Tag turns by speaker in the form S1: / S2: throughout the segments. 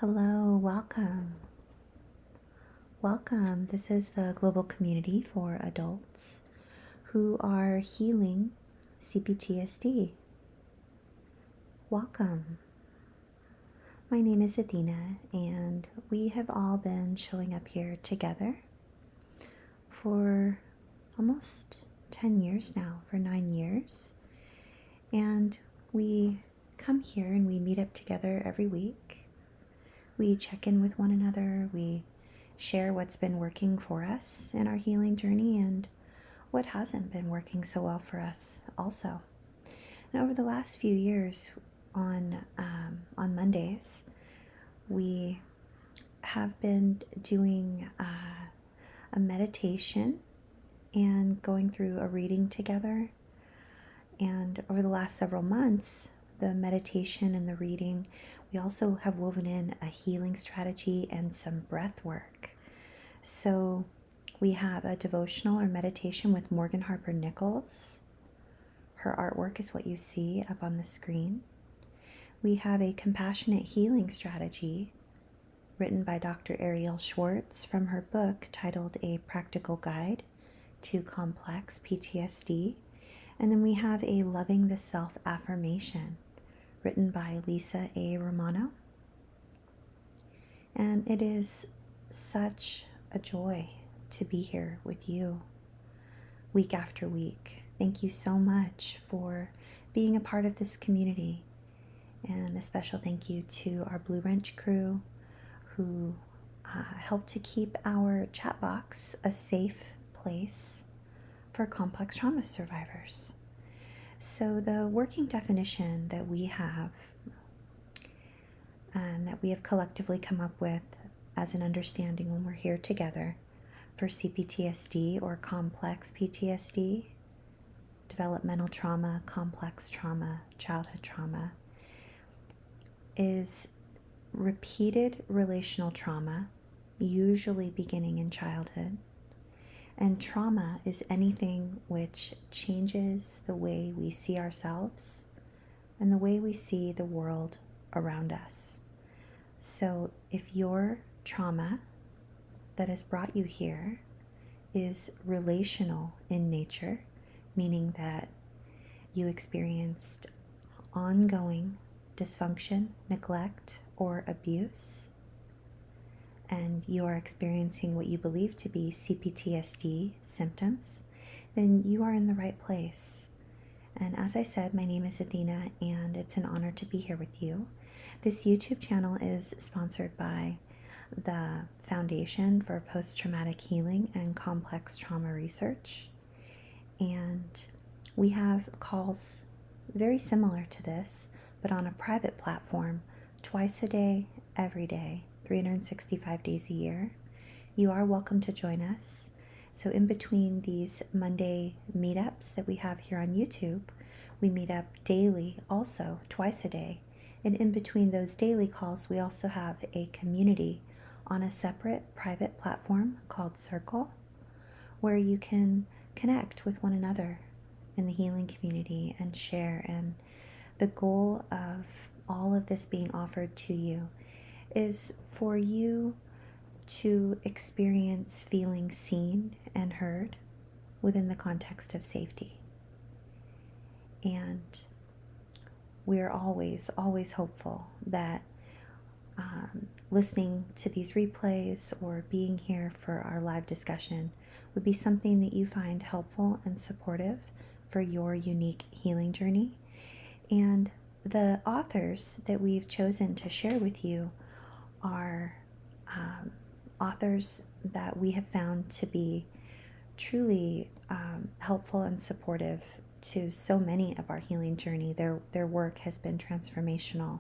S1: Hello, welcome. Welcome. This is the global community for adults who are healing CPTSD. Welcome. My name is Athena, and we have all been showing up here together for almost 10 years now, for 9 years. And we come here and we meet up together every week. We check in with one another. We share what's been working for us in our healing journey and what hasn't been working so well for us also. And over the last few years on Mondays, we have been doing a meditation and going through a reading together. And over the last several months, the meditation and the reading, we also have woven in a healing strategy and some breath work. So we have a devotional or meditation with Morgan Harper Nichols. Her artwork is what you see up on the screen. We have a compassionate healing strategy written by Dr. Ariel Schwartz from her book titled A Practical Guide to Complex PTSD. And then we have a Loving the Self affirmation written by Lisa A. Romano. And it is such a joy to be here with you week after week. Thank you so much for being a part of this community. And a special thank you to our Blue Wrench crew who help to keep our chat box a safe place for complex trauma survivors. So the working definition that we have and that we have collectively come up with as an understanding when we're here together for CPTSD or complex PTSD, developmental trauma, complex trauma, childhood trauma, is repeated relational trauma, usually beginning in childhood. And trauma is anything which changes the way we see ourselves and the way we see the world around us. So if your trauma that has brought you here is relational in nature, meaning that you experienced ongoing dysfunction, neglect, or abuse, and you are experiencing what you believe to be CPTSD symptoms, then you are in the right place. And as I said, my name is Athena, and it's an honor to be here with you. This YouTube channel is sponsored by the Foundation for Post-Traumatic Healing and Complex Trauma Research. And we have calls very similar to this, but on a private platform, twice a day, every day, 365 days a year. You are welcome to join us. So in between these Monday meetups that we have here on YouTube, we meet up daily also, twice a day. And in between those daily calls, we also have a community on a separate private platform called Circle, where you can connect with one another in the healing community and share. And the goal of all of this being offered to you is for you to experience feeling seen and heard within the context of safety. And we're always hopeful that listening to these replays or being here for our live discussion would be something that you find helpful and supportive for your unique healing journey. And the authors that we've chosen to share with you are authors that we have found to be truly helpful and supportive to so many of our healing journey. Their work has been transformational.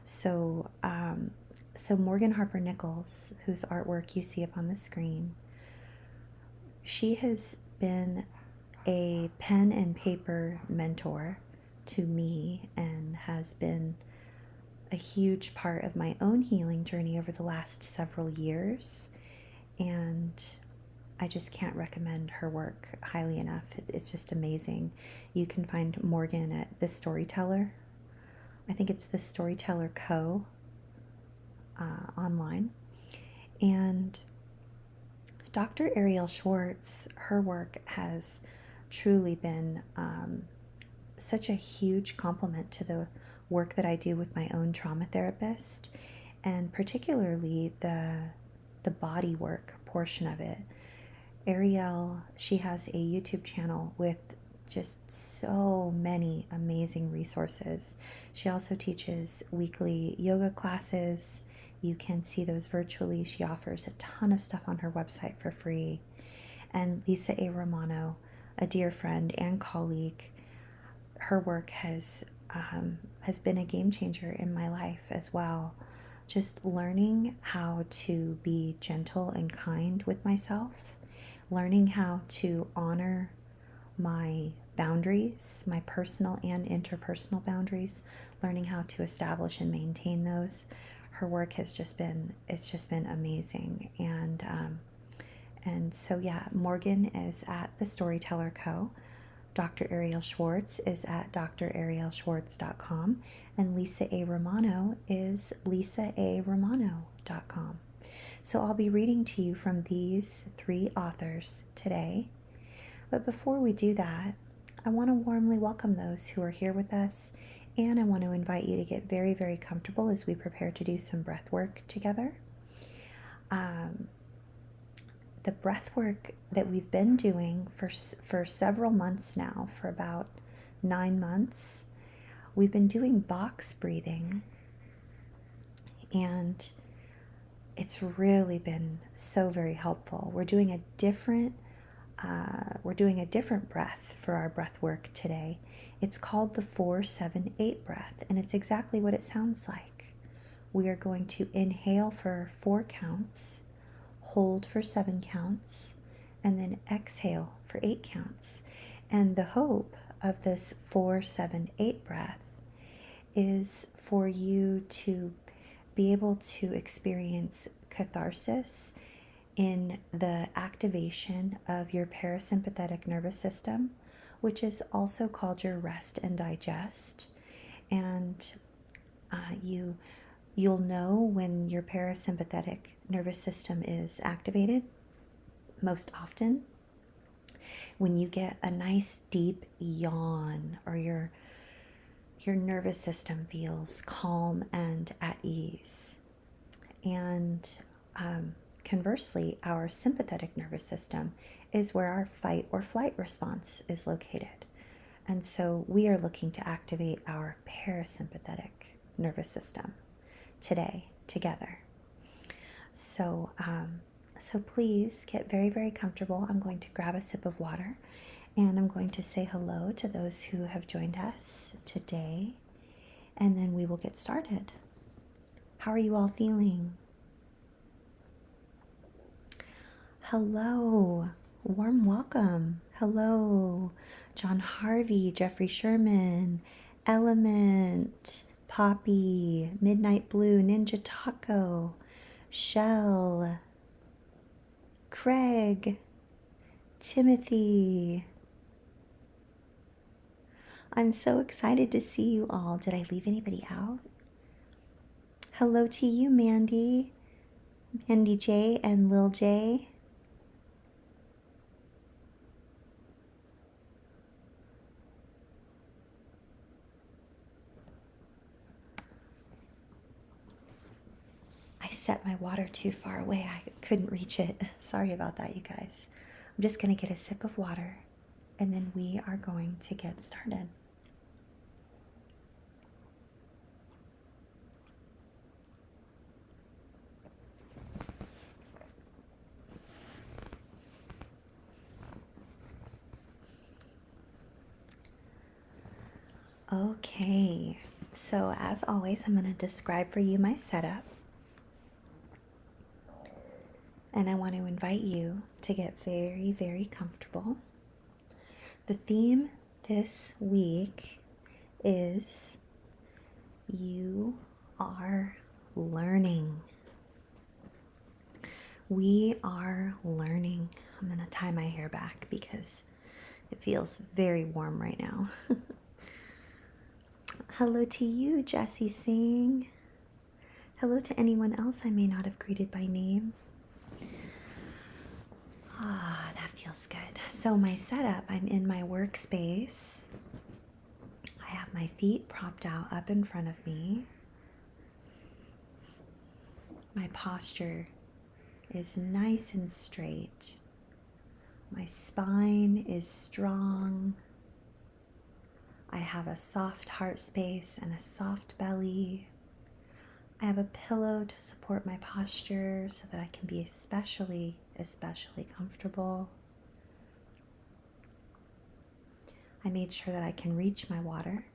S1: So Morgan Harper Nichols, whose artwork you see up on the screen, she has been a pen and paper mentor to me and has been a huge part of my own healing journey over the last several years. And I just can't recommend her work highly enough. It's just amazing. You can find Morgan at The Storyteller. I think it's The Storyteller Co. online. And Dr. Ariel Schwartz, her work has truly been such a huge complement to the work that I do with my own trauma therapist, and particularly the body work portion of it. Ariel, she has a YouTube channel with just so many amazing resources. She also teaches weekly yoga classes. You can see those virtually. She offers a ton of stuff on her website for free. And Lisa A. Romano, a dear friend and colleague, her work has been a game changer in my life as well. Just learning how to be gentle and kind with myself, learning how to honor my boundaries, my personal and interpersonal boundaries, learning how to establish and maintain those. Her work has just been amazing. And so yeah, Morgan is at the Storyteller Co. Dr. Ariel Schwartz is at drarielschwartz.com, and Lisa A. Romano is lisaaromano.com. So I'll be reading to you from these 3 authors today. But before we do that, I want to warmly welcome those who are here with us, and I want to invite you to get very, very comfortable as we prepare to do some breath work together. The breath work that we've been doing for several months now, for about 9 months, we've been doing box breathing, and it's really been so very helpful. We're doing a different breath for our breath work today. It's called the 4-7-8 breath, and it's exactly what it sounds like. We are going to inhale for 4 counts, hold for 7 counts, and then exhale for 8 counts. And the hope of this 4-7-8 breath is for you to be able to experience catharsis in the activation of your parasympathetic nervous system, which is also called your rest and digest. And you'll know when your parasympathetic nervous system is activated most often when you get a nice deep yawn, or your nervous system feels calm and at ease. And conversely, our sympathetic nervous system is where our fight or flight response is located. And so we are looking to activate our parasympathetic nervous system today together. So please get very, very comfortable. I'm going to grab a sip of water, and I'm going to say hello to those who have joined us today, and then we will get started. How are you all feeling? Hello, warm welcome. Hello, John Harvey, Jeffrey Sherman, Element, Poppy, Midnight Blue, Ninja Taco, Shell, Craig, Timothy. I'm so excited to see you all. Did I leave anybody out? Hello to you, Mandy J, and Lil J. I set my water too far away. I couldn't reach it. Sorry about that, you guys. I'm just going to get a sip of water, and then we are going to get started. Okay, so as always, I'm going to describe for you my setup. And I want to invite you to get very, very comfortable. The theme this week is you are learning. We are learning. I'm going to tie my hair back because it feels very warm right now. Hello to you, Jessie Singh. Hello to anyone else I may not have greeted by name. That feels good. So my setup, I'm in my workspace. I have my feet propped out up in front of me. My posture is nice and straight. My spine is strong. I have a soft heart space and a soft belly. I have a pillow to support my posture so that I can be especially comfortable. I made sure that I can reach my water.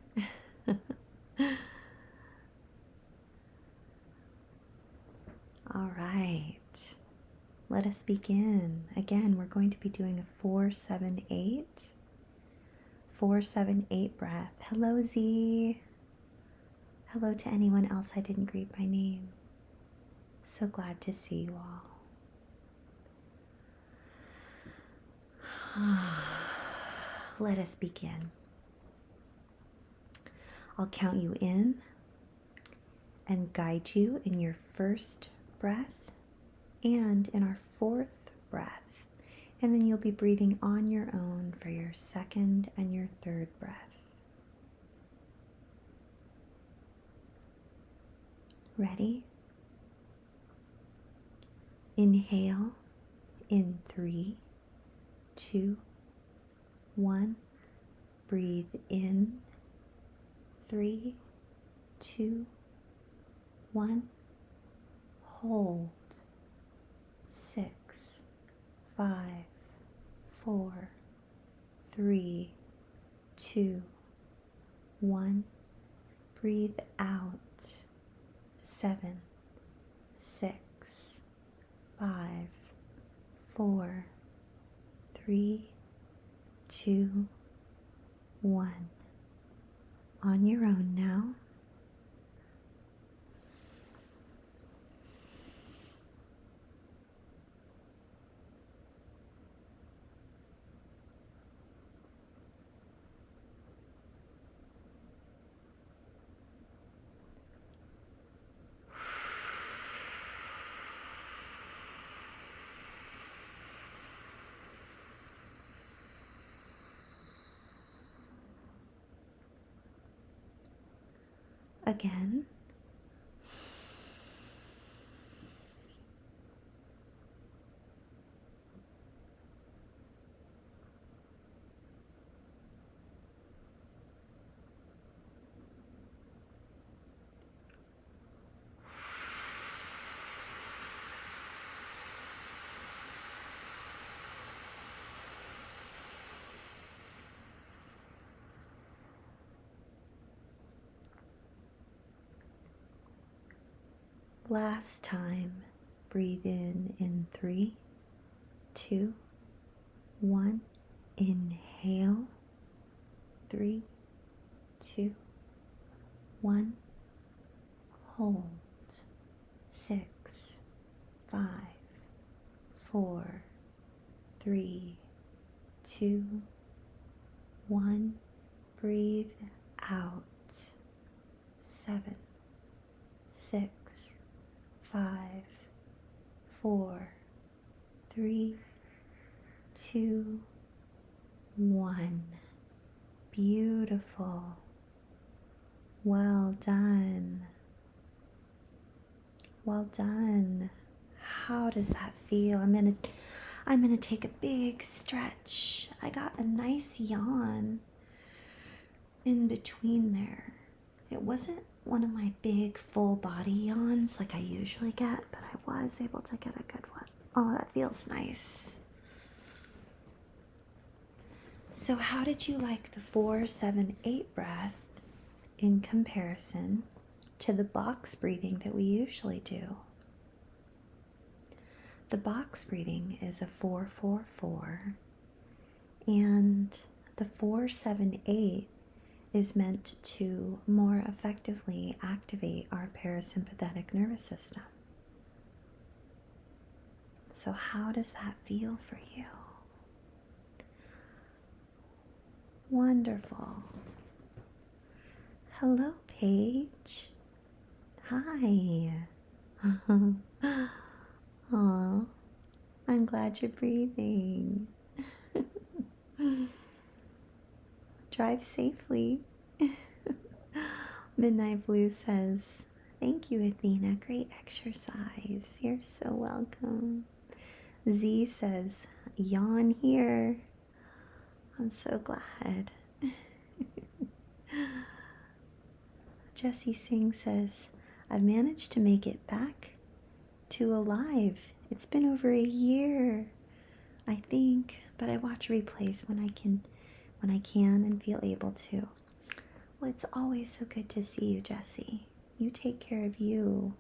S1: All right, let us begin. Again, we're going to be doing a 4-7-8. 4-7-8 breath. Hello, Z. Hello to anyone else I didn't greet by name. So glad to see you all. Let us begin. I'll count you in and guide you in your first breath and in our fourth breath. And then you'll be breathing on your own for your second and your third breath. Ready? Inhale in 3, 2, 1. Breathe in 3, 2, 1. Hold 6, 5, 4, 3, 2, 1. Breathe out 7, 6, 5, 4, 3, 2, 1. On your own now. Again. Last time, breathe in 3, 2, 1. Inhale, 3, 2, 1. Hold, 6, 5, 4, 3, 2, 1. Breathe out, 7, 6, 5, 4, 3, 2, 1. Beautiful. Well done. Well done. How does that feel? I'm gonna take a big stretch. I got a nice yawn in between there. It wasn't one of my big full body yawns like I usually get, but I was able to get a good one. Oh, that feels nice. So how did you like the 4-7-8 breath in comparison to the box breathing that we usually do? The box breathing is a 4-4-4, and the 4-7-8 is meant to more effectively activate our parasympathetic nervous system. So how does that feel for you? Wonderful. Hello, Paige. Hi. Oh, I'm glad you're breathing. Drive safely. Midnight Blue says, thank you, Athena. Great exercise. You're so welcome. Z says, yawn here. I'm so glad. Jessie Singh says, I've managed to make it back to alive. It's been over a year, I think, but I watch replays when I can and feel able to. Well, it's always so good to see you, Jessie. You take care of you.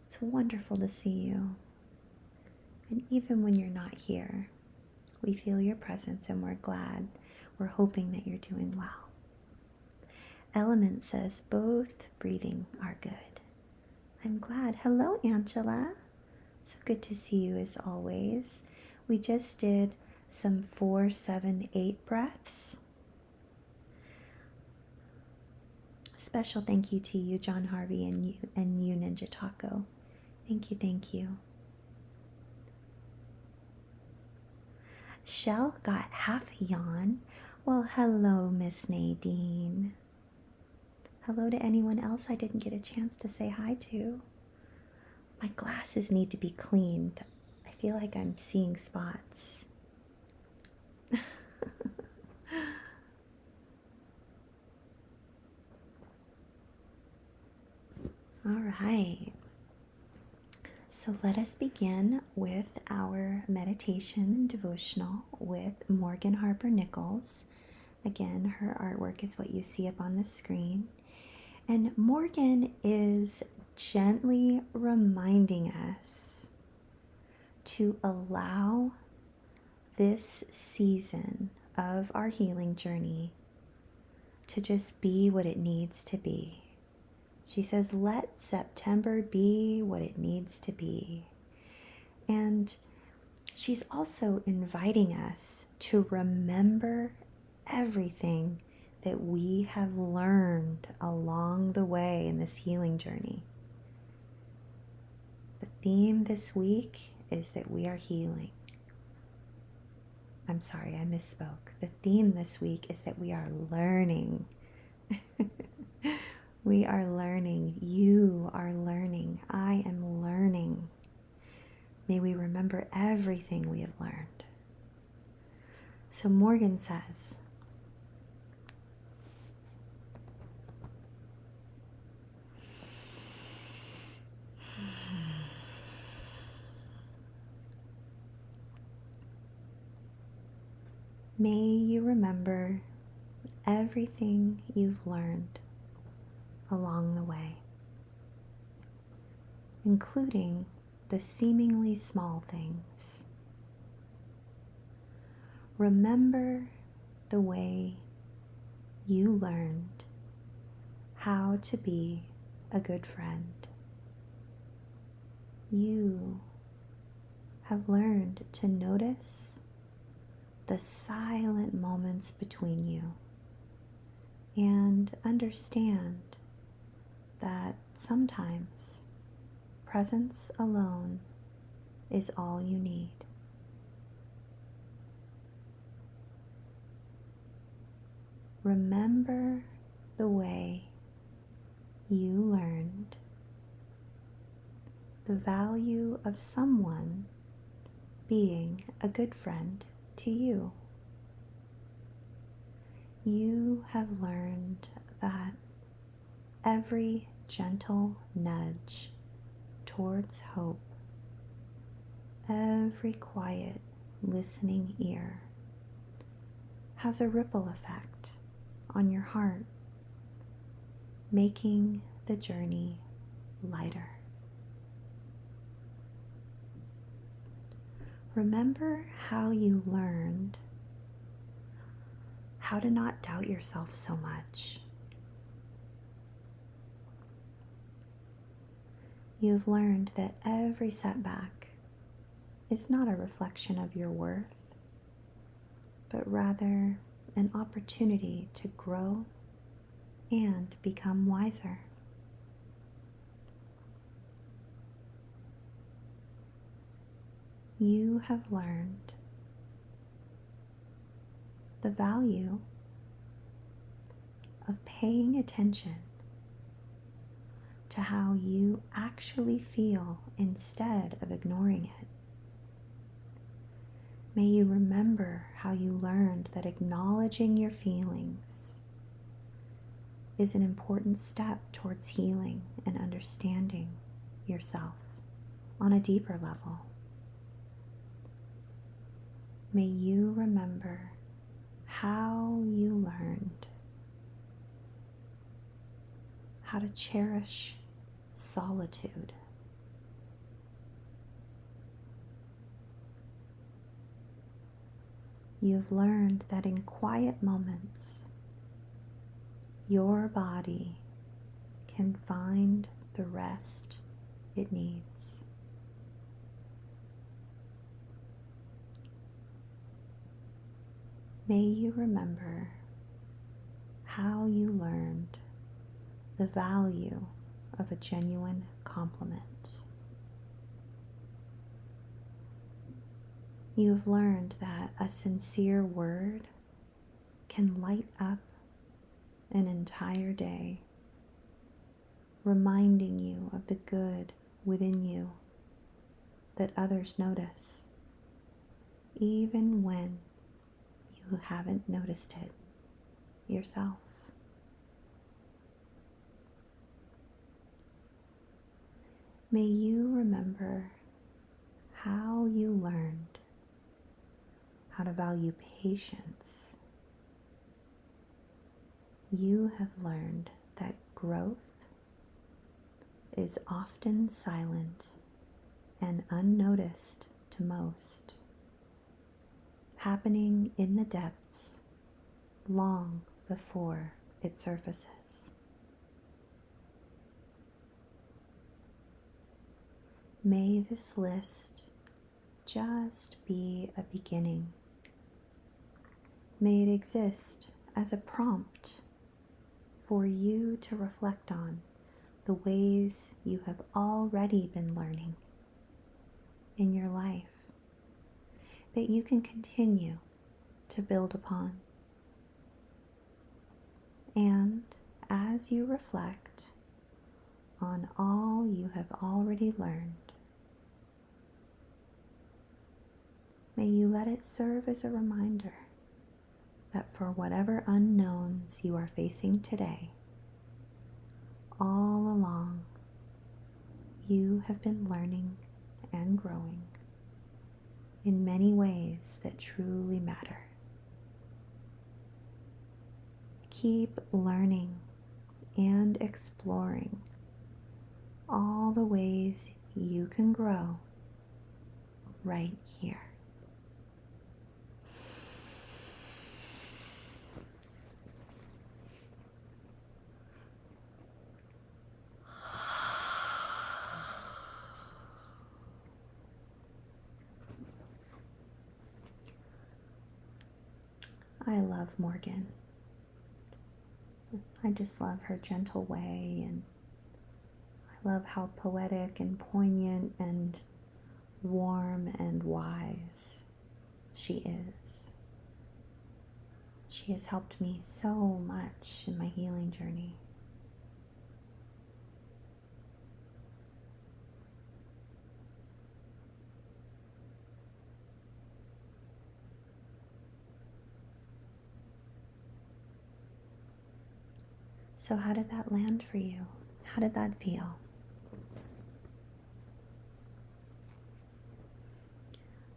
S1: It's wonderful to see you. And even when you're not here, we feel your presence and we're glad. We're hoping that you're doing well. Element says both breathing are good. I'm glad. Hello, Angela. So good to see you as always. We just did some 4, 7, 8 breaths. Special thank you to you, John Harvey, and you, Ninja Taco. Thank you, thank you. Shell got half a yawn. Well, hello, Miss Nadine. Hello to anyone else I didn't get a chance to say hi to. My glasses need to be cleaned. I feel like I'm seeing spots. All right. So let us begin with our meditation and devotional with Morgan Harper Nichols. Again, her artwork is what you see up on the screen. And Morgan is gently reminding us to allow this season of our healing journey to just be what it needs to be. She says, let September be what it needs to be. And she's also inviting us to remember everything that we have learned along the way in this healing journey. The theme this week is that we are healing. I'm sorry, I misspoke. The theme this week is that we are learning. We are learning. You are learning. I am learning. May we remember everything we have learned. So Morgan says, may you remember everything you've learned along the way, including the seemingly small things. Remember the way you learned how to be a good friend. You have learned to notice the silent moments between you and understand that sometimes presence alone is all you need. Remember the way you learned the value of someone being a good friend to you. You have learned that every gentle nudge towards hope, every quiet listening ear has a ripple effect on your heart, making the journey lighter. Remember how you learned how to not doubt yourself so much. You've learned that every setback is not a reflection of your worth, but rather an opportunity to grow and become wiser. you have learned the value of paying attention to how you actually feel instead of ignoring it. May you remember how you learned that acknowledging your feelings is an important step towards healing and understanding yourself on a deeper level. May you remember how you learned how to cherish solitude. You've learned that in quiet moments, your body can find the rest it needs. May you remember how you learned the value of a genuine compliment. You've learned that a sincere word can light up an entire day, reminding you of the good within you that others notice, even when you haven't noticed it yourself. May you remember how you learned how to value patience. You have learned that growth is often silent and unnoticed to most, happening in the depths long before it surfaces. May this list just be a beginning. May it exist as a prompt for you to reflect on the ways you have already been learning in your life that you can continue to build upon. And as you reflect on all you have already learned, may you let it serve as a reminder that for whatever unknowns you are facing today, all along you have been learning and growing in many ways that truly matter. Keep learning and exploring all the ways you can grow right here. I love Morgan. I just love her gentle way, and I love how poetic and poignant and warm and wise she is. She has helped me so much in my healing journey. So how did that land for you? How did that feel?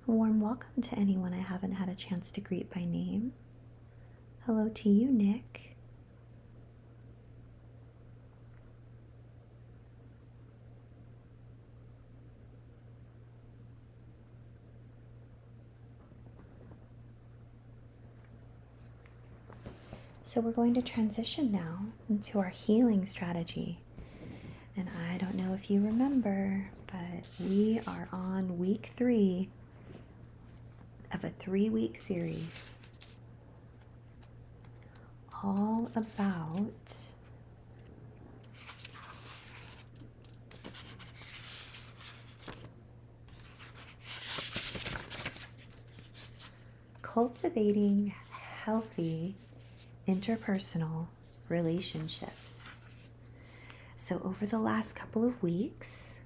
S1: A warm welcome to anyone I haven't had a chance to greet by name. Hello to you, Nick. So we're going to transition now into our healing strategy. And I don't know if you remember, but we are on week 3 of a 3-week series all about cultivating healthy interpersonal relationships. So, over the last couple of weeks,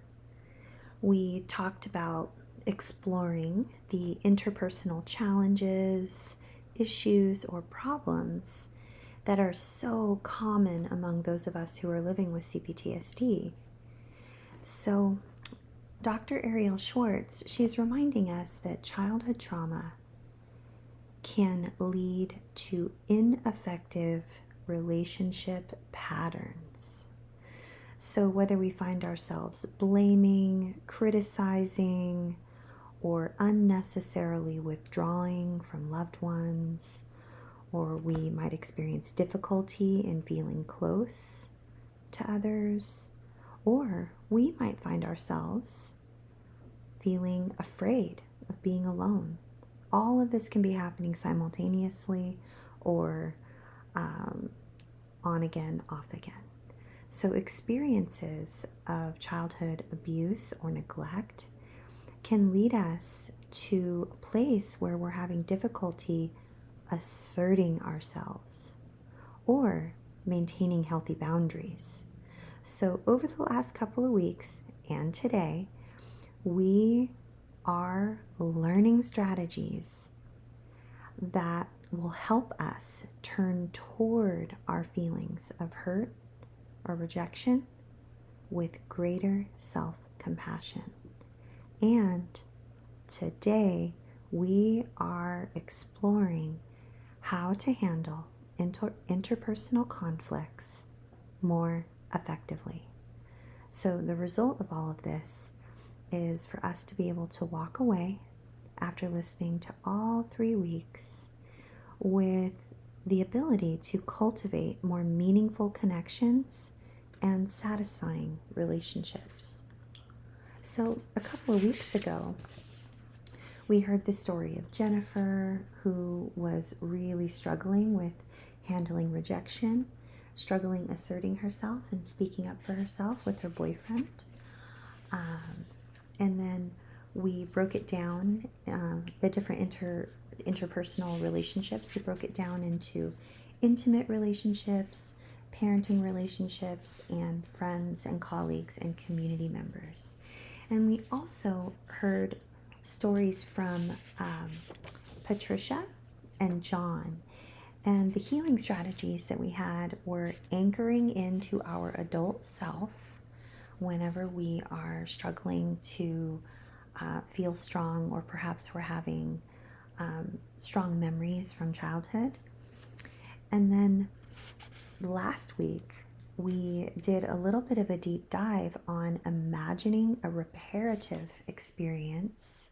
S1: we talked about exploring the interpersonal challenges, issues, or problems that are so common among those of us who are living with CPTSD. So, Dr. Ariel Schwartz, she's reminding us that childhood trauma can lead to ineffective relationship patterns. So, whether we find ourselves blaming, criticizing, or unnecessarily withdrawing from loved ones, or we might experience difficulty in feeling close to others, or we might find ourselves feeling afraid of being alone. All of this can be happening simultaneously or on again, off again. So experiences of childhood abuse or neglect can lead us to a place where we're having difficulty asserting ourselves or maintaining healthy boundaries. So over the last couple of weeks and today, we are learning strategies that will help us turn toward our feelings of hurt or rejection with greater self-compassion. And today we are exploring how to handle interpersonal conflicts more effectively. So the result of all of this is for us to be able to walk away after listening to all 3 weeks with the ability to cultivate more meaningful connections and satisfying relationships. So a couple of weeks ago, we heard the story of Jennifer, who was really struggling with handling rejection, struggling asserting herself and speaking up for herself with her boyfriend. And then we broke it down, the different interpersonal relationships. We broke it down into intimate relationships, parenting relationships, and friends and colleagues and community members. And we also heard stories from Patricia and John. And the healing strategies that we had were anchoring into our adult self whenever we are struggling to feel strong, or perhaps we're having strong memories from childhood. And then last week, we did a little bit of a deep dive on imagining a reparative experience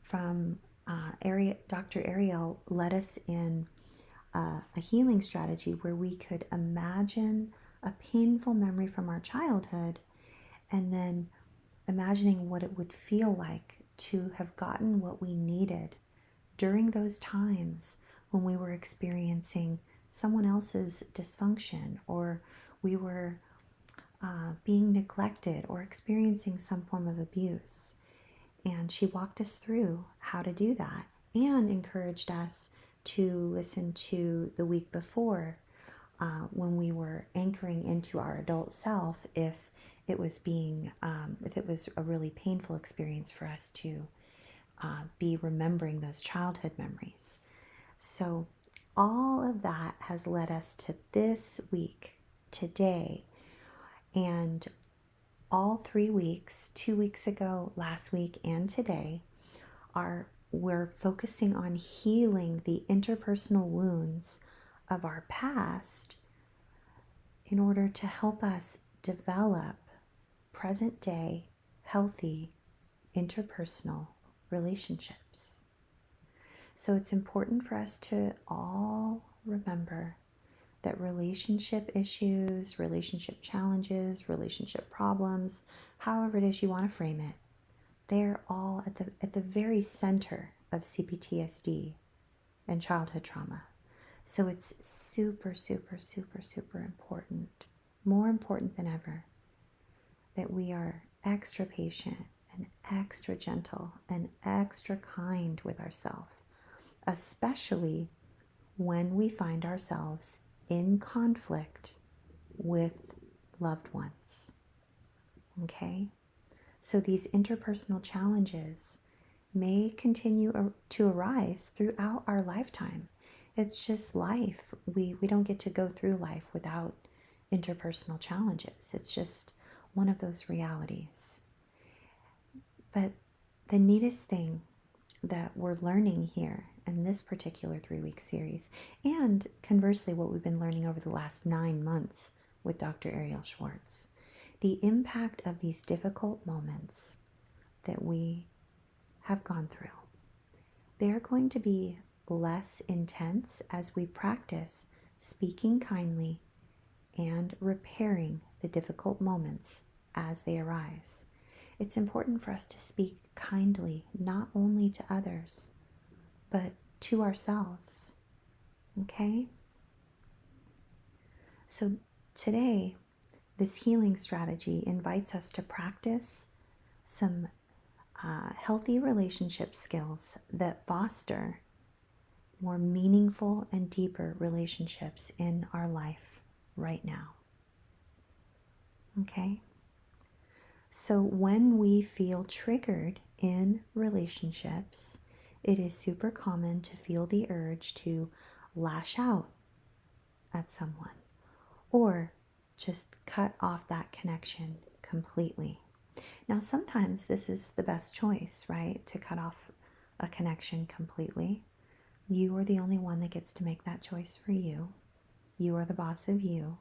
S1: from Dr. Ariel led us in a healing strategy where we could imagine a painful memory from our childhood and then imagining what it would feel like to have gotten what we needed during those times when we were experiencing someone else's dysfunction, or we were being neglected or experiencing some form of abuse. And she walked us through how to do that and encouraged us to listen to the week before when we were anchoring into our adult self, if it was a really painful experience for us to be remembering those childhood memories. So all of that has led us to this week, today, and all 3 weeks, 2 weeks ago, last week, and today, we're focusing on healing the interpersonal wounds of our past in order to help us develop present day, healthy interpersonal relationships. So it's important for us to all remember that relationship issues, relationship challenges, relationship problems, however it is you want to frame it, they're all at the very center of CPTSD and childhood trauma. So it's super, super, super, super important, more important than ever, that we are extra patient and extra gentle and extra kind with ourselves especially when we find ourselves in conflict with loved ones. Okay? So these interpersonal challenges may continue to arise throughout our lifetime. It's just life. We don't get to go through life without interpersonal challenges. It's just one of those realities. But the neatest thing that we're learning here in this particular 3-week series, and conversely, what we've been learning over the last 9 months with Dr. Ariel Schwartz, the impact of these difficult moments that we have gone through. They're going to be less intense as we practice speaking kindly and repairing the difficult moments as they arise. It's important for us to speak kindly, not only to others, but to ourselves. Okay? So today, this healing strategy invites us to practice some healthy relationship skills that foster more meaningful and deeper relationships in our life right now. Okay? So when we feel triggered in relationships, it is super common to feel the urge to lash out at someone or just cut off that connection completely. Now, sometimes this is the best choice, right? To cut off a connection completely. You are the only one that gets to make that choice for you. You are the boss of you.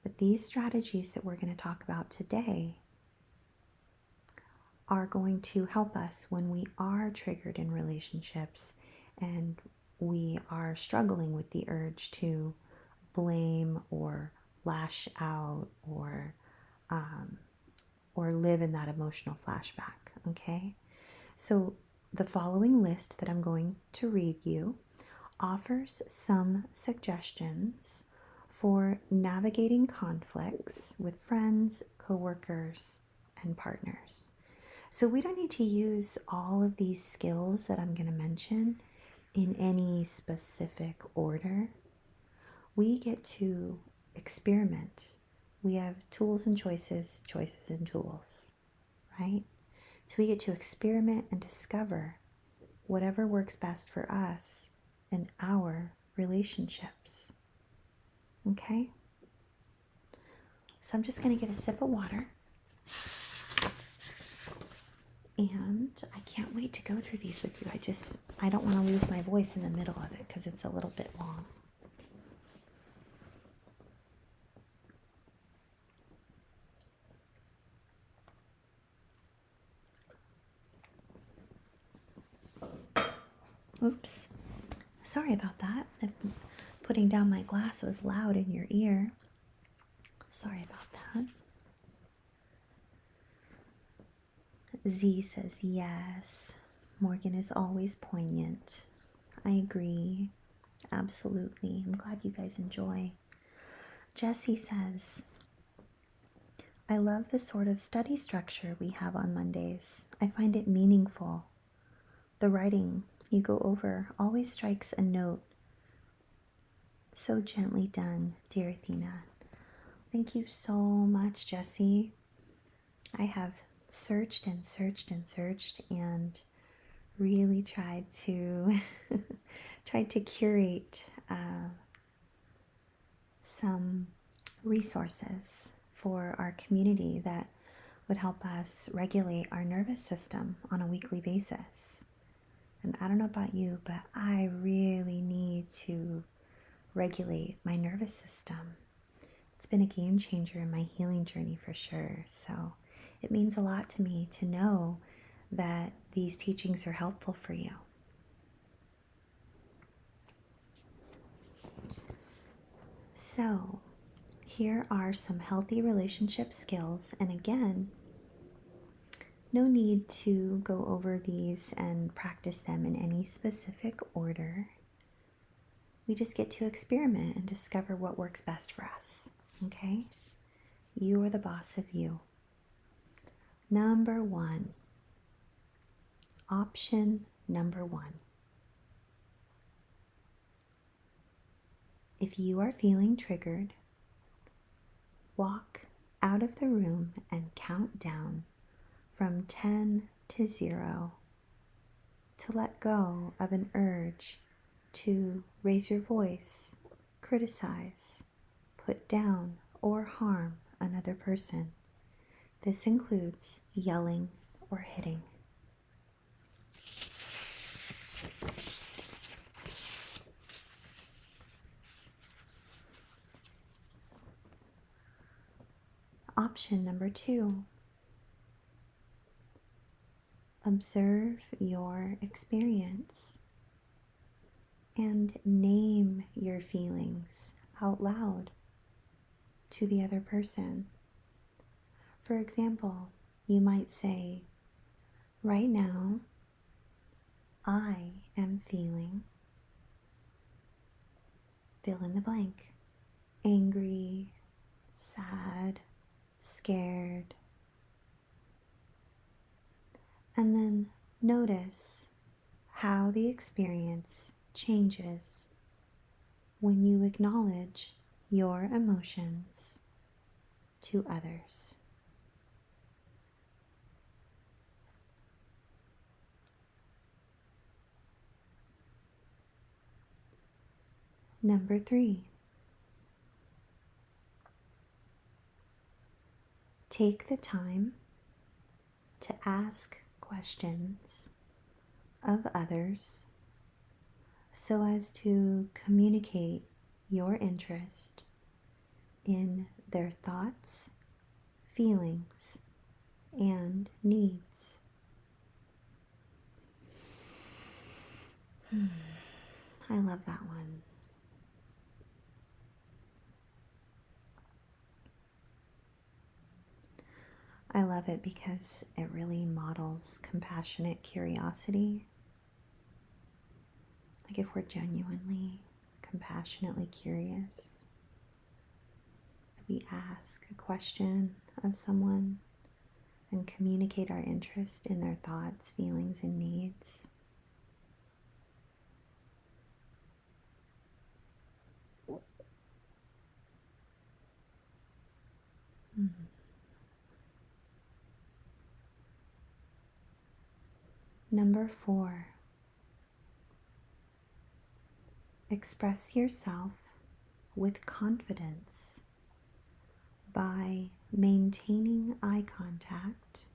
S1: But these strategies that we're going to talk about today are going to help us when we are triggered in relationships and we are struggling with the urge to blame or lash out or live in that emotional flashback. Okay? So the following list that I'm going to read you offers some suggestions for navigating conflicts with friends, coworkers, and partners. So we don't need to use all of these skills that I'm going to mention in any specific order. We get to experiment. We have tools and choices and tools, right? So we get to experiment and discover whatever works best for us in our relationships. Okay? So I'm just going to get a sip of water. And I can't wait to go through these with you. I don't want to lose my voice in the middle of it because it's a little bit long. Oops. Sorry about that. If putting down my glass was loud in your ear. Sorry about that. Z says yes. Morgan is always poignant. I agree. Absolutely. I'm glad you guys enjoy. Jessie says, I love the sort of study structure we have on Mondays. I find it meaningful. The writing you go over always strikes a note. So gently done, dear Athena. Thank you so much, Jessie. I have searched and searched and searched and really tried to curate some resources for our community that would help us regulate our nervous system on a weekly basis. And I don't know about you, but I really need to regulate my nervous system. It's been a game changer in my healing journey for sure. So it means a lot to me to know that these teachings are helpful for you. So here are some healthy relationship skills. And again, no need to go over these and practice them in any specific order. We just get to experiment and discover what works best for us. Okay? You are the boss of you. Number 1. Option number 1. If you are feeling triggered, walk out of the room and count down from 10 to 0 to let go of an urge to raise your voice, criticize, put down, or harm another person. This includes yelling or hitting. Option number 2. Observe your experience and name your feelings out loud to the other person. For example, you might say, right now, I am feeling, fill in the blank, angry, sad, scared. And then notice how the experience changes when you acknowledge your emotions to others. Number 3, take the time to ask questions of others so as to communicate your interest in their thoughts, feelings, and needs. I love that one. I love it because it really models compassionate curiosity. Like if we're genuinely, compassionately curious, we ask a question of someone and communicate our interest in their thoughts, feelings, and needs. Number 4, express yourself with confidence by maintaining eye contact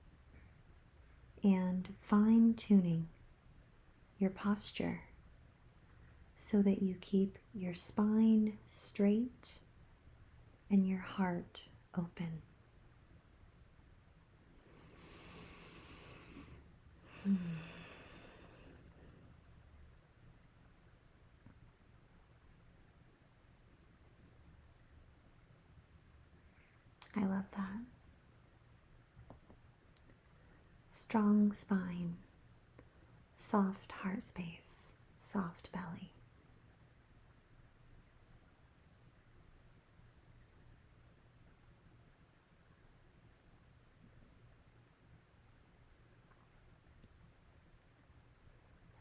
S1: and fine-tuning your posture so that you keep your spine straight and your heart open. I love that. Strong spine, soft heart space, soft belly.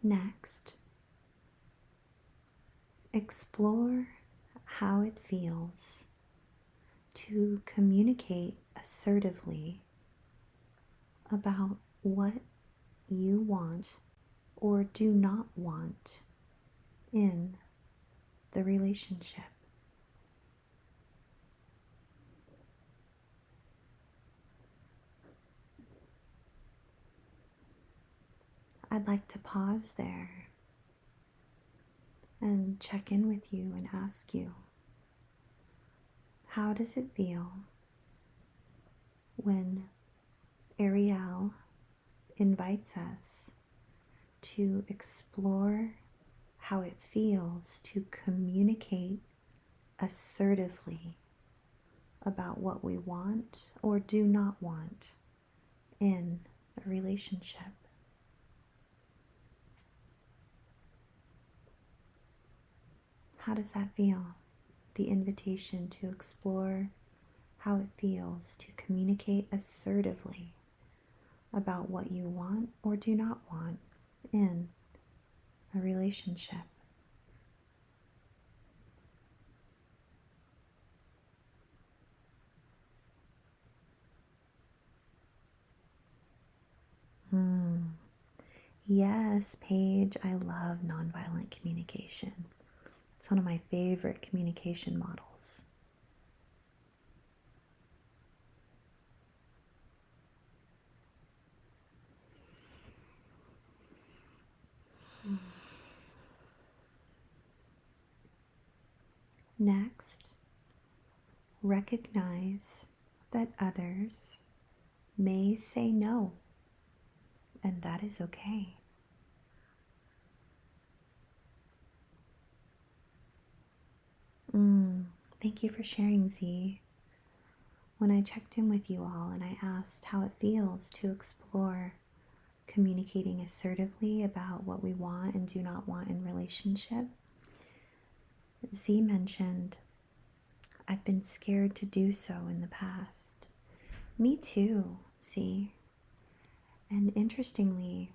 S1: Next, explore how it feels to communicate assertively about what you want or do not want in the relationship. I'd like to pause there and check in with you and ask you, how does it feel when Ariel invites us to explore how it feels to communicate assertively about what we want or do not want in a relationship? How does that feel? The invitation to explore how it feels to communicate assertively about what you want or do not want in a relationship. Yes, Paige, I love nonviolent communication. It's one of my favorite communication models. Next, recognize that others may say no, and that is okay. Thank you for sharing, Z. When I checked in with you all and I asked how it feels to explore communicating assertively about what we want and do not want in relationship, Z mentioned, I've been scared to do so in the past. Me too, Z. And interestingly,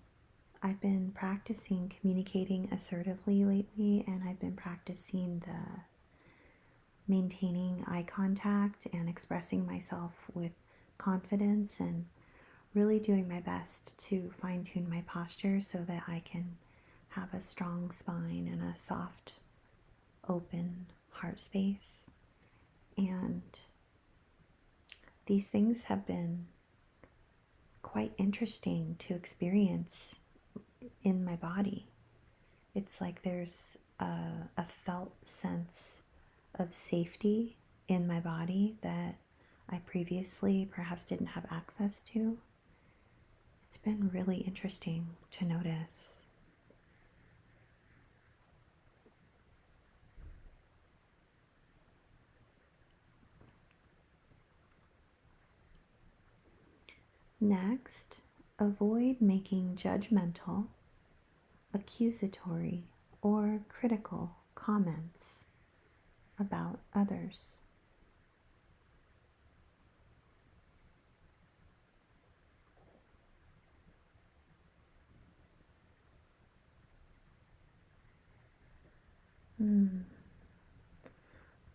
S1: I've been practicing communicating assertively lately, and I've been practicing the maintaining eye contact and expressing myself with confidence and really doing my best to fine-tune my posture so that I can have a strong spine and a soft, open heart space. And these things have been quite interesting to experience in my body. It's like there's a felt sense of safety in my body that I previously perhaps didn't have access to. It's been really interesting to notice. Next, avoid making judgmental, accusatory, or critical comments about others.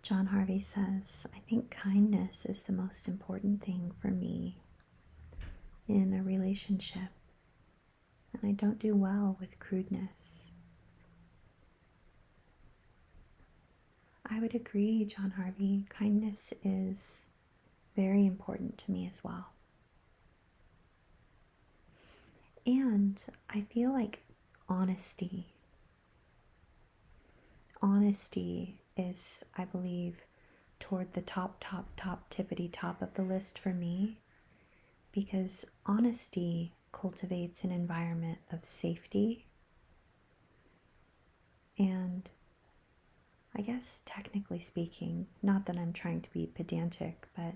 S1: John Harvey says, I think kindness is the most important thing for me in a relationship, and I don't do well with crudeness. I would agree, John Harvey. Kindness is very important to me as well. And I feel like honesty is, I believe, toward the top tippity top of the list for me, because honesty cultivates an environment of safety. And I guess technically speaking, not that I'm trying to be pedantic, but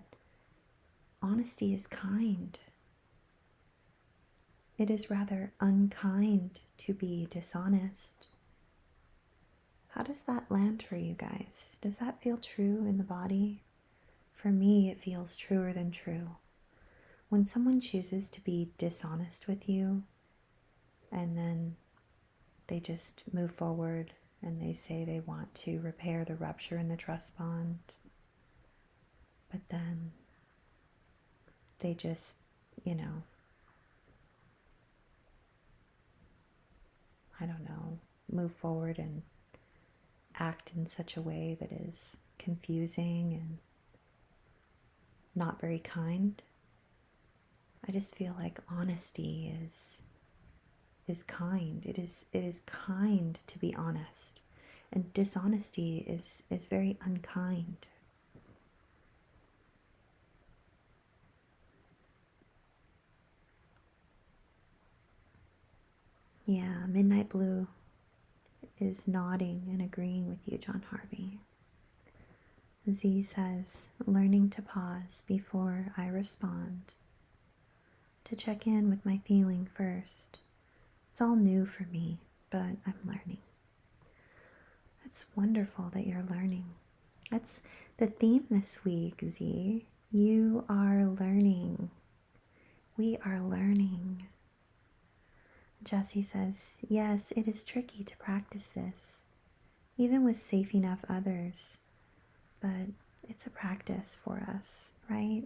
S1: honesty is kind. It is rather unkind to be dishonest. How does that land for you guys? Does that feel true in the body? For me, it feels truer than true. When someone chooses to be dishonest with you, and then they just move forward and they say they want to repair the rupture in the trust bond, but then they just, I don't know, move forward and act in such a way that is confusing and not very kind. I just feel like honesty is kind. It is kind to be honest, and dishonesty is very unkind. Yeah, Midnight Blue is nodding and agreeing with you, John Harvey. Z says, learning to pause before I respond, to check in with my feeling first. It's all new for me, but I'm learning. That's wonderful that you're learning. That's the theme this week, Z. You are learning. We are learning. Jessie says, yes, it is tricky to practice this, even with safe enough others, but it's a practice for us, right?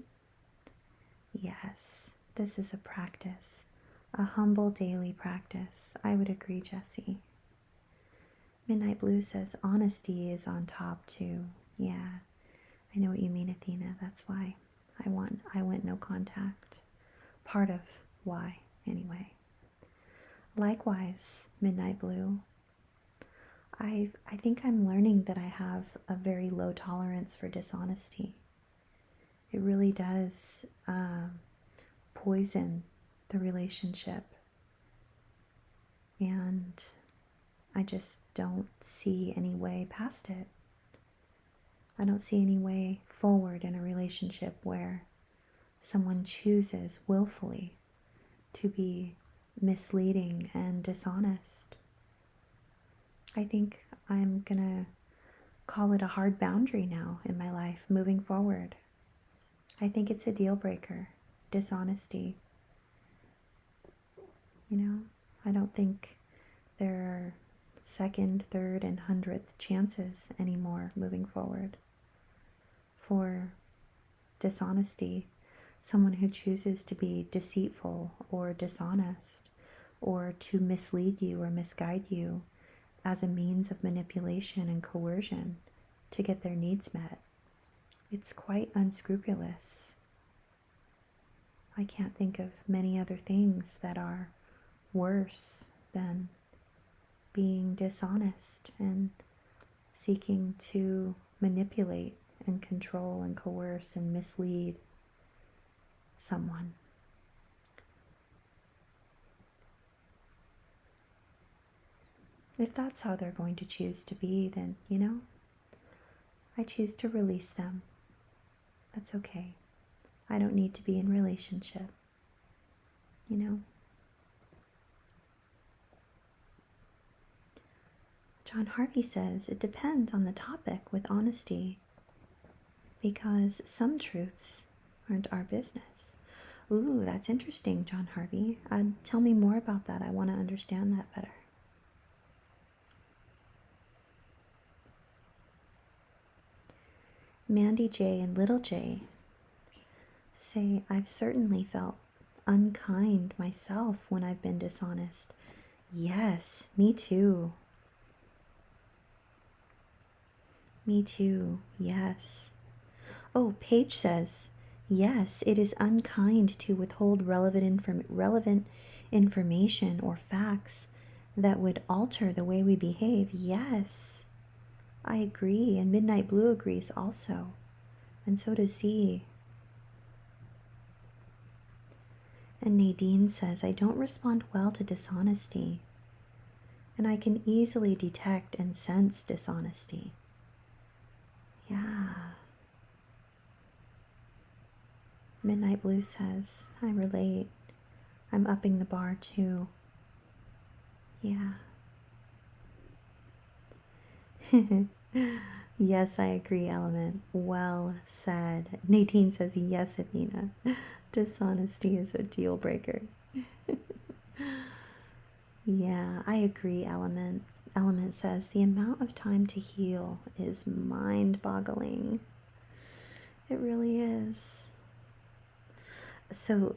S1: Yes, this is a practice A humble daily practice. I would agree, Jessie. Midnight Blue says honesty is on top too. Yeah, I know what you mean, Athena. That's why I went no contact. Part of why, anyway. Likewise, Midnight Blue, I think I'm learning that I have a very low tolerance for dishonesty. It really does poison the relationship. And I just don't see any way past it. I don't see any way forward in a relationship where someone chooses willfully to be misleading and dishonest. I think I'm gonna call it a hard boundary now in my life moving forward. I think it's a deal breaker, dishonesty. You know, I don't think there are second, third, and 100th chances anymore moving forward for dishonesty. Someone who chooses to be deceitful or dishonest or to mislead you or misguide you as a means of manipulation and coercion to get their needs met. It's quite unscrupulous. I can't think of many other things that are worse than being dishonest and seeking to manipulate and control and coerce and mislead someone. If that's how they're going to choose to be, then, I choose to release them. That's okay. I don't need to be in relationship. John Harvey says it depends on the topic with honesty, because some truths aren't our business. Ooh, that's interesting, John Harvey. Tell me more about that. I want to understand that better. Mandy J and Little J say, I've certainly felt unkind myself when I've been dishonest. Yes, me too. Me too, yes. Oh, Paige says, yes, it is unkind to withhold relevant information or facts that would alter the way we behave. Yes, I agree, and Midnight Blue agrees also, and so does Z. And Nadine says, I don't respond well to dishonesty, and I can easily detect and sense dishonesty. Yeah. Midnight Blue says, I relate. I'm upping the bar too. Yeah. Yes, I agree, Element. Well said. Nadine says, yes, Athena. Dishonesty is a deal breaker. Yeah, I agree, Element. Element says, the amount of time to heal is mind-boggling. It really is. So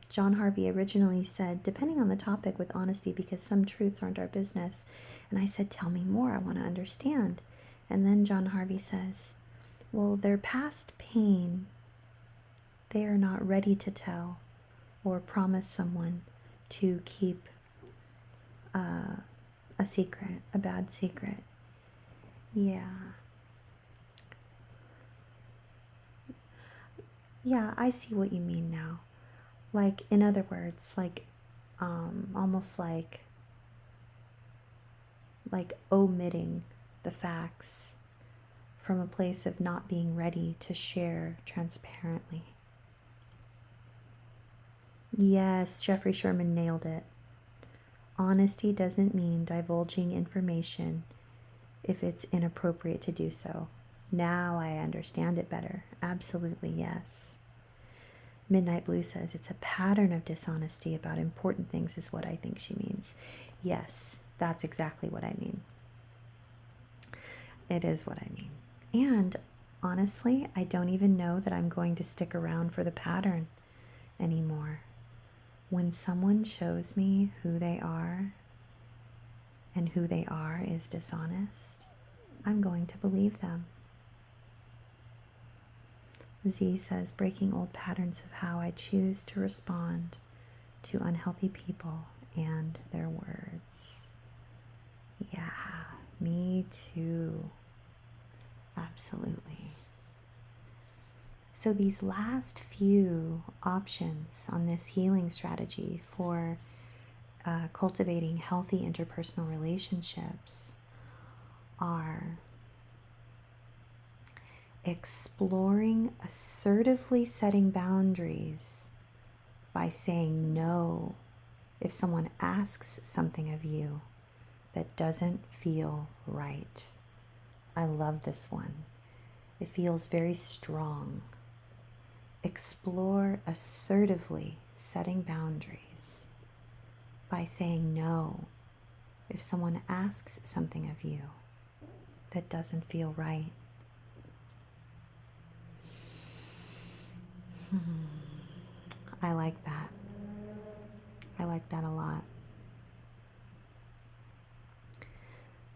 S1: John Harvey originally said, depending on the topic with honesty, because some truths aren't our business. And I said, tell me more, I want to understand. And then John Harvey says, well, their past pain, they are not ready to tell or promise someone to keep a secret, a bad secret. Yeah. Yeah, I see what you mean now. Like, in other words, like, almost like omitting the facts from a place of not being ready to share transparently. Yes, Jeffrey Sherman nailed it. Honesty doesn't mean divulging information if it's inappropriate to do so. Now I understand it better. Absolutely, yes. Midnight Blue says it's a pattern of dishonesty about important things is what I think she means. Yes, that's exactly what I mean. It is what I mean. And honestly, I don't even know that I'm going to stick around for the pattern anymore. When someone shows me who they are and who they are is dishonest, I'm going to believe them. Z says, breaking old patterns of how I choose to respond to unhealthy people and their words. Yeah, me too. Absolutely. So these last few options on this healing strategy for cultivating healthy interpersonal relationships are exploring assertively setting boundaries by saying no if someone asks something of you that doesn't feel right. I love this one. It feels very strong. Explore assertively setting boundaries by saying no if someone asks something of you that doesn't feel right. I like that. I like that a lot.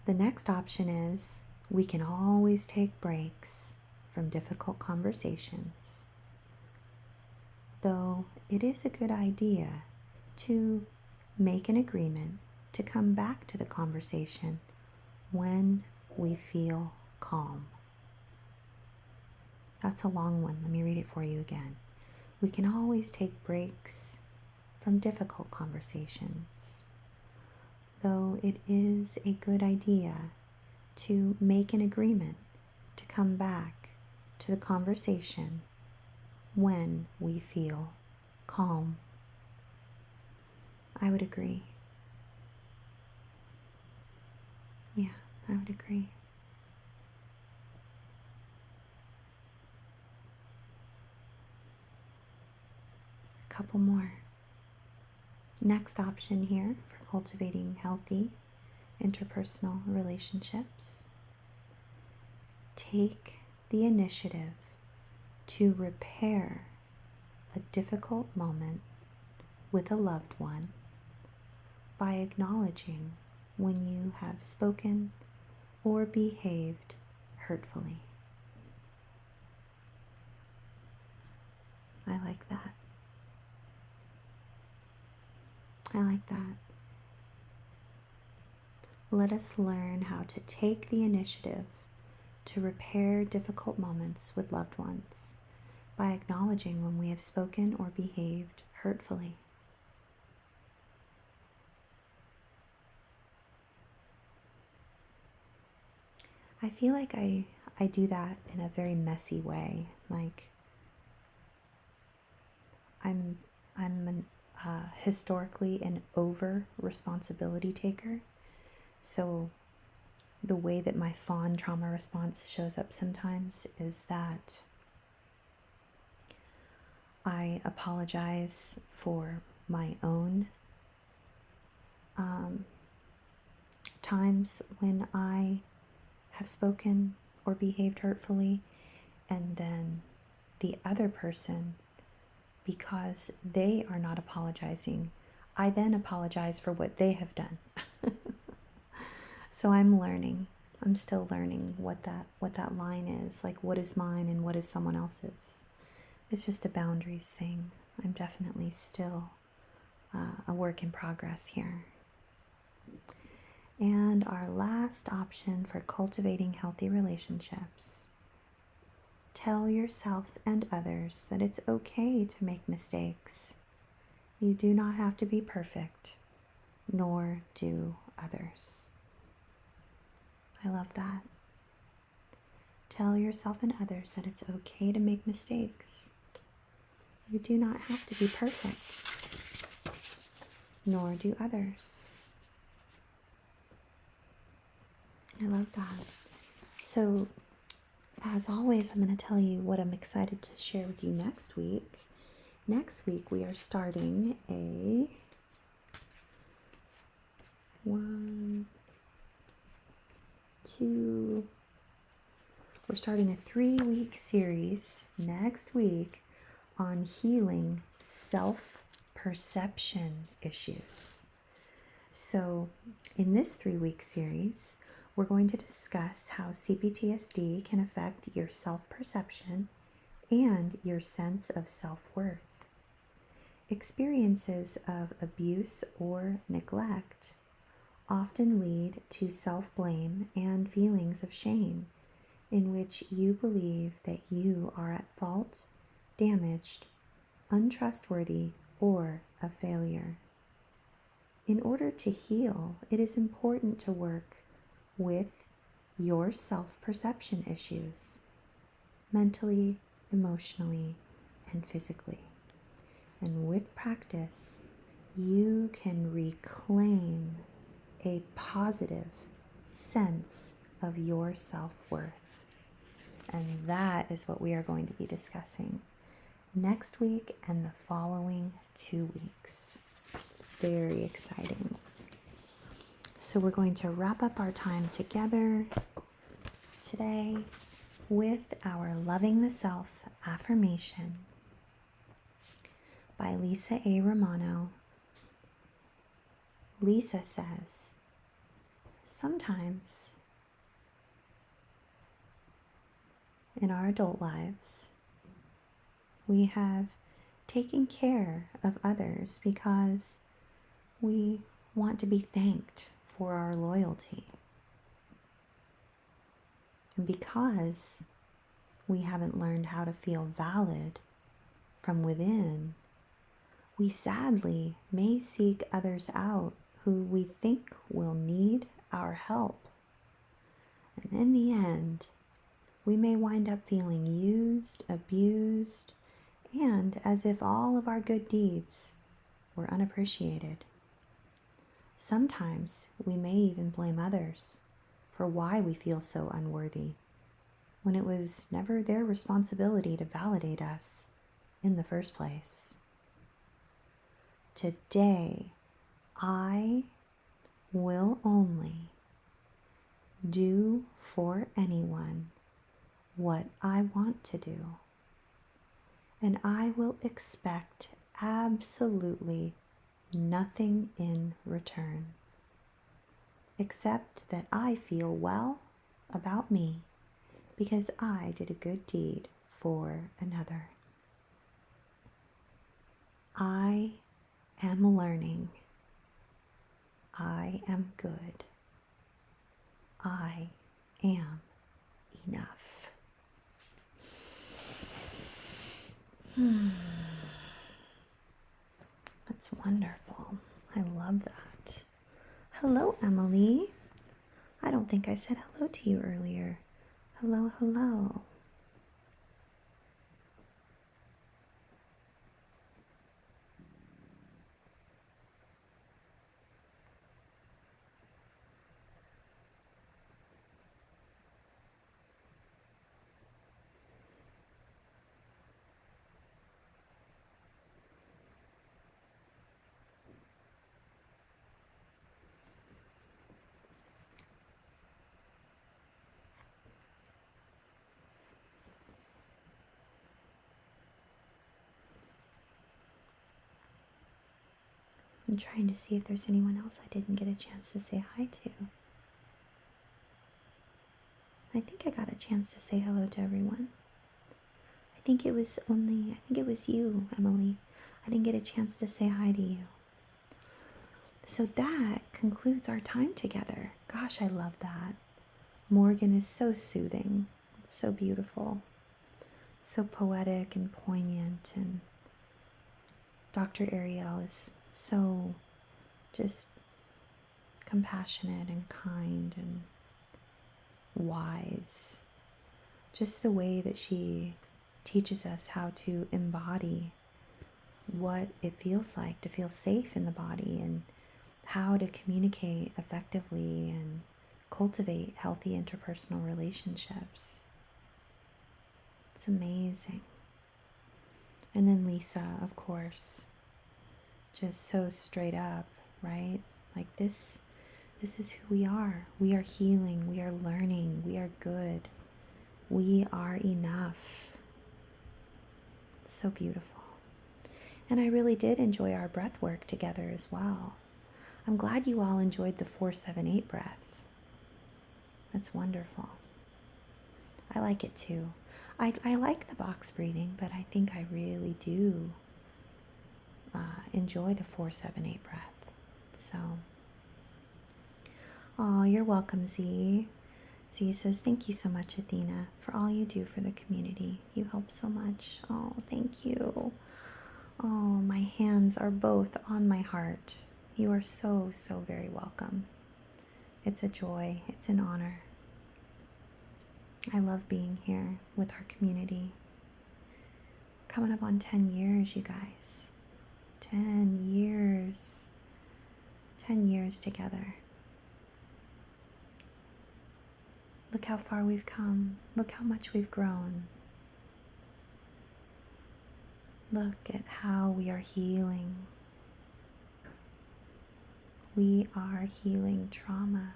S1: The next option is we can always take breaks from difficult conversations, though it is a good idea to make an agreement to come back to the conversation when we feel calm. That's a long one. Let me read it for you again. We can always take breaks from difficult conversations, though it is a good idea to make an agreement to come back to the conversation when we feel calm. I would agree. Yeah, I would agree. A couple more. Next option here for cultivating healthy interpersonal relationships. Take the initiative to repair a difficult moment with a loved one by acknowledging when you have spoken or behaved hurtfully. I like that. I like that. Let us learn how to take the initiative to repair difficult moments with loved ones by acknowledging when we have spoken or behaved hurtfully. I feel like I do that in a very messy way. Like I'm historically an over responsibility taker. So the way that my fawn trauma response shows up sometimes is that I apologize for my own times when I have spoken or behaved hurtfully, and then the other person, because they are not apologizing, I then apologize for what they have done. So I'm still learning what that line is, like what is mine and what is someone else's. It's just a boundaries thing. I'm definitely still a work in progress here. And our last option for cultivating healthy relationships. Tell yourself and others that it's okay to make mistakes. You do not have to be perfect, nor do others. I love that. Tell yourself and others that it's okay to make mistakes. You do not have to be perfect, nor do others. I love that. So, as always, I'm going to tell you what I'm excited to share with you next week. Next week, we are starting a we're starting a 3-week series next week on healing self-perception. perception issues. So in this 3-week series, we're going to discuss how CPTSD can affect your self-perception and your sense of self-worth. Experiences of abuse or neglect often lead to self-blame and feelings of shame, in which you believe that you are at fault, damaged, untrustworthy, or a failure. In order to heal, it is important to work with your self-perception issues, mentally, emotionally, and physically. And with practice, you can reclaim a positive sense of your self-worth. And that is what we are going to be discussing next week and the following 2 weeks. It's very exciting. So we're going to wrap up our time together today with our Loving the Self affirmation by Lisa A. Romano. Lisa says, sometimes in our adult lives, we have taken care of others because we want to be thanked for our loyalty. And because we haven't learned how to feel valid from within, we sadly may seek others out who we think will need our help. And in the end, we may wind up feeling used, abused, and as if all of our good deeds were unappreciated. Sometimes we may even blame others for why we feel so unworthy, when it was never their responsibility to validate us in the first place. Today, I will only do for anyone what I want to do, and I will expect absolutely nothing in return, except that I feel well about me because I did a good deed for another. I am learning. I am good. I am enough. That's wonderful. I love that. Hello, Emily. I don't think I said hello to you earlier. Hello, hello. I'm trying to see if there's anyone else I didn't get a chance to say hi to. I think I got a chance to say hello to everyone. I think it was you, Emily. I didn't get a chance to say hi to you. So that concludes our time together. Gosh, I love that. Morgan is so soothing. It's so beautiful. So poetic and poignant, and Dr. Ariel is so just compassionate and kind and wise. Just the way that she teaches us how to embody what it feels like to feel safe in the body, and how to communicate effectively and cultivate healthy interpersonal relationships. It's amazing. And then Lisa, of course, just so straight up, right? Like this is who we are. We are healing, we are learning, we are good. We are enough. So beautiful. And I really did enjoy our breath work together as well. I'm glad you all enjoyed the 4-7-8 breath. That's wonderful. I like it too. I like the box breathing, but I think I really do enjoy the 4-7-8 breath. So, oh, you're welcome, Z. Z says, thank you so much, Athena, for all you do for the community. You help so much. Oh, thank you. Oh, my hands are both on my heart. You are so, so very welcome. It's a joy. It's an honor. I love being here with our community. Coming up on 10 years, you guys. 10 years. 10 years together. Look how far we've come. Look how much we've grown. Look at how we are healing. We are healing trauma.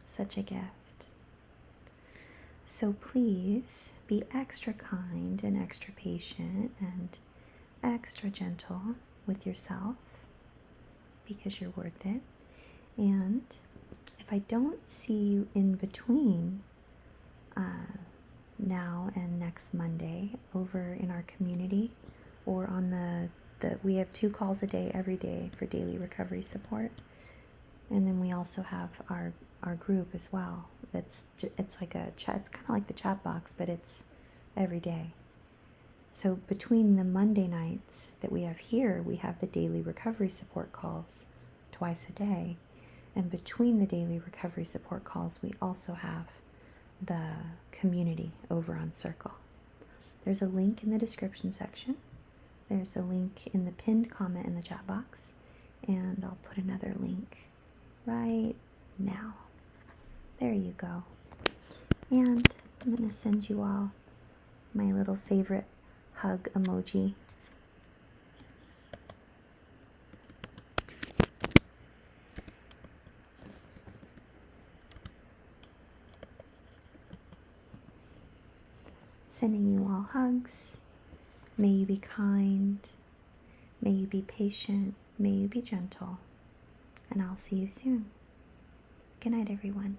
S1: Such a gift. So please be extra kind and extra patient and extra gentle with yourself because you're worth it. And if I don't see you in between now and next Monday over in our community or on we have 2 calls a day every day for daily recovery support. And then we also have our group as well. It's like a chat. It's kind of like the chat box, but it's every day. So between the Monday nights that we have here, we have the daily recovery support calls twice a day. And between the daily recovery support calls, we also have the community over on Circle. There's a link in the description section. There's a link in the pinned comment in the chat box. And I'll put another link right now. There you go. And I'm going to send you all my little favorite hug emoji. Sending you all hugs. May you be kind. May you be patient. May you be gentle. And I'll see you soon. Good night, everyone.